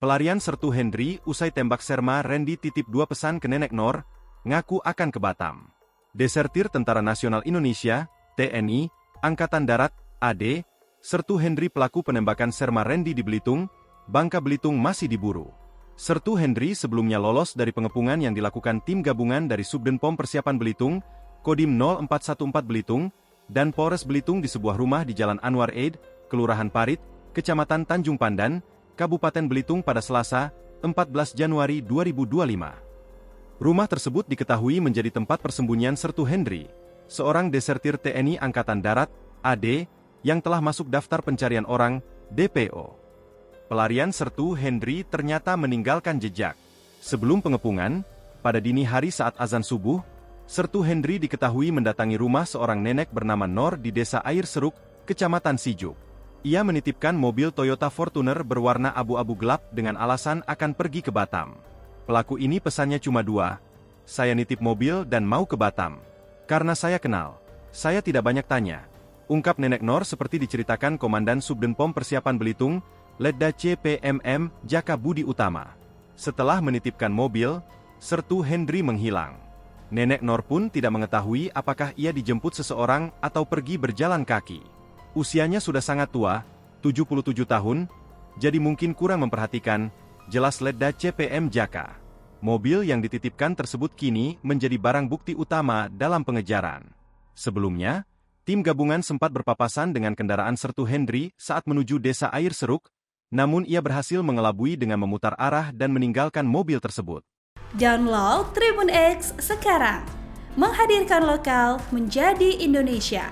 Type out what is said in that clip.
Pelarian Sertu Hendri usai tembak serma Randy titip 2 pesan ke Nenek Nor, ngaku akan ke Batam. Desertir Tentara Nasional Indonesia, TNI, Angkatan Darat, AD, Sertu Hendri pelaku penembakan serma Randy di Belitung, Bangka Belitung masih diburu. Sertu Hendri sebelumnya lolos dari pengepungan yang dilakukan tim gabungan dari Subdenpom Persiapan Belitung, Kodim 0414 Belitung, dan Polres Belitung di sebuah rumah di Jalan Anwar Eid, Kelurahan Parit, Kecamatan Tanjung Pandan, Kabupaten Belitung pada Selasa, 14 Januari 2025. Rumah tersebut diketahui menjadi tempat persembunyian Sertu Hendri, seorang desertir TNI Angkatan Darat, AD, yang telah masuk daftar pencarian orang, DPO. Pelarian Sertu Hendri ternyata meninggalkan jejak. Sebelum pengepungan, pada dini hari saat azan subuh, Sertu Hendri diketahui mendatangi rumah seorang nenek bernama Nor di Desa Air Seruk, Kecamatan Sijuk. Ia menitipkan mobil Toyota Fortuner berwarna abu-abu gelap dengan alasan akan pergi ke Batam. Pelaku ini pesannya cuma 2, "Saya nitip mobil dan mau ke Batam. Karena saya kenal, saya tidak banyak tanya," ungkap Nenek Nor seperti diceritakan Komandan Subdenpom Persiapan Belitung, Letda CPMM Jaka Budi Utama. Setelah menitipkan mobil, Sertu Hendri menghilang. Nenek Nor pun tidak mengetahui apakah ia dijemput seseorang atau pergi berjalan kaki. Usianya sudah sangat tua, 77 tahun, jadi mungkin kurang memperhatikan, jelas Letda CPM Jaka. Mobil yang dititipkan tersebut kini menjadi barang bukti utama dalam pengejaran. Sebelumnya, tim gabungan sempat berpapasan dengan kendaraan Sertu Hendri saat menuju Desa Air Seruk, namun ia berhasil mengelabui dengan memutar arah dan meninggalkan mobil tersebut. Download Tribun X sekarang, menghadirkan lokal menjadi Indonesia.